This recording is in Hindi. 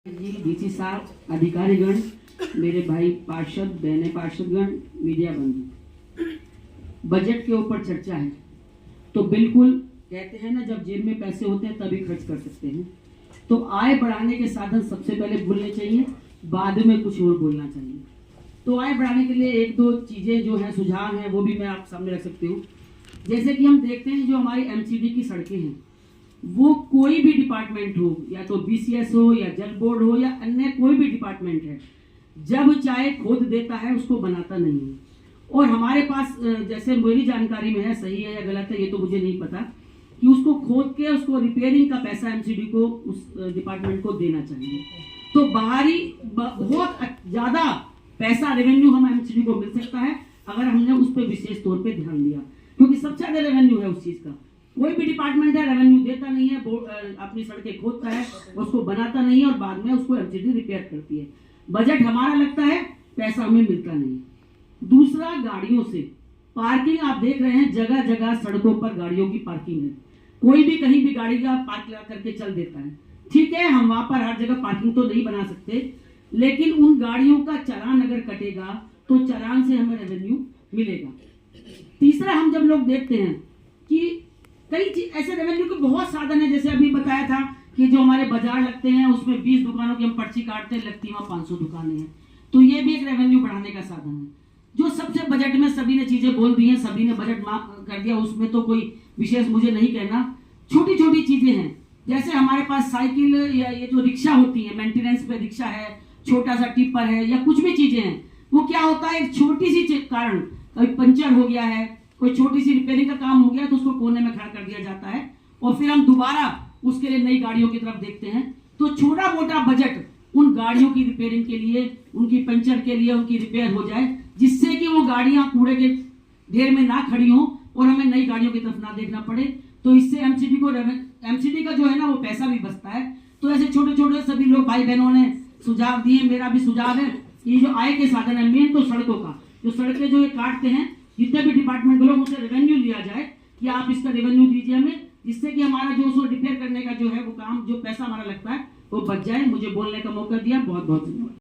जी डीसी साहब, अधिकारीगण, मेरे भाई पार्षद, बहने पार्षदगण, मीडिया बंधु, बजट के ऊपर चर्चा है। तो बिल्कुल कहते हैं ना, जब जेब में पैसे होते हैं तभी खर्च कर सकते हैं। तो आय बढ़ाने के साधन सबसे पहले बोलने चाहिए, बाद में कुछ और बोलना चाहिए। तो आय बढ़ाने के लिए एक दो चीजें जो है, सुझाव है, वो भी मैं आप सामने रख सकती हूँ। जैसे कि हम देखते हैं जो हमारी एमसीडी की सड़कें हैं, वो कोई भी डिपार्टमेंट हो, या तो बीसीएस हो या जल बोर्ड हो या अन्य कोई भी डिपार्टमेंट है, जब चाहे खोद देता है, उसको बनाता नहीं है। और हमारे पास जैसे मेरी जानकारी में है, सही है या गलत है ये तो मुझे नहीं पता, कि उसको खोद के उसको रिपेयरिंग का पैसा एमसीडी को उस डिपार्टमेंट को देना चाहिए। तो बाहरी बहुत ज्यादा पैसा रेवेन्यू हम एमसीडी को मिल सकता है अगर हमने उस पर विशेष तौर पे ध्यान दिया, क्योंकि सबसे ज्यादा रेवेन्यू है उस चीज का। कोई भी डिपार्टमेंट है, रेवेन्यू देता नहीं है, अपनी सड़कें खोदता है, उसको बनाता नहीं है और बाद में उसको एमसीडी रिपेयर करती है। बजट हमारा लगता है, पैसा हमें मिलता नहीं। दूसरा, गाड़ियों से पार्किंग आप देख रहे हैं, जगह जगह सड़कों पर गाड़ियों की पार्किंग है। कोई भी कहीं भी गाड़ी का पार्क करके चल देता है। ठीक है, हम वहां पर हर जगह पार्किंग तो नहीं बना सकते, लेकिन उन गाड़ियों का चालान अगर कटेगा तो चालान से हमें रेवेन्यू मिलेगा। तीसरा, हम जब लोग देखते हैं कि कई चीज ऐसे रेवेन्यू के बहुत साधन है, जैसे अभी बताया था कि जो हमारे बाजार लगते हैं उसमें 20 दुकानों की हम पर्ची काटते हैं, लगती वहां 500 दुकानें हैं, तो ये भी एक रेवेन्यू बढ़ाने का साधन है। जो सबसे बजट में सभी ने चीजें बोल दी हैं, सभी ने बजट माफ कर दिया, उसमें तो कोई विशेष मुझे नहीं कहना। छोटी छोटी चीजें हैं, जैसे हमारे पास साइकिल या ये जो रिक्शा होती है, मेंटेनेंस पे रिक्शा है, छोटा सा टिप्पर है, या कुछ भी चीजें हैं, वो क्या होता है, एक छोटी सी कारण, कभी पंचर हो गया है, कोई छोटी सी रिपेयरिंग का काम हो गया तो उसको कोने में खड़ा कर दिया जाता है और फिर हम दोबारा उसके लिए नई गाड़ियों की तरफ देखते हैं। तो छोटा मोटा बजट उन गाड़ियों की रिपेयरिंग के लिए, उनकी पंचर के लिए, उनकी रिपेयर हो जाए, जिससे कि वो गाड़ियां कूड़े के ढेर में ना खड़ी हों और हमें नई गाड़ियों की तरफ ना देखना पड़े। तो इससे एमसीडी का जो है ना, वो पैसा भी बचता है। तो ऐसे छोटे छोटे सभी लोग भाई बहनों ने सुझाव दिए, मेरा भी सुझाव है, ये जो आय के साधन है, मेन तो सड़कों का, जो सड़कें जो ये काटते हैं, जितने भी डिपार्टमेंट के लोग, उसे रेवेन्यू लिया जाए कि आप इसका रेवेन्यू दीजिए हमें, जिससे कि हमारा जो उसको रिपेयर करने का जो है वो काम, जो पैसा हमारा लगता है वो बच जाए। मुझे बोलने का मौका दिया, बहुत बहुत धन्यवाद।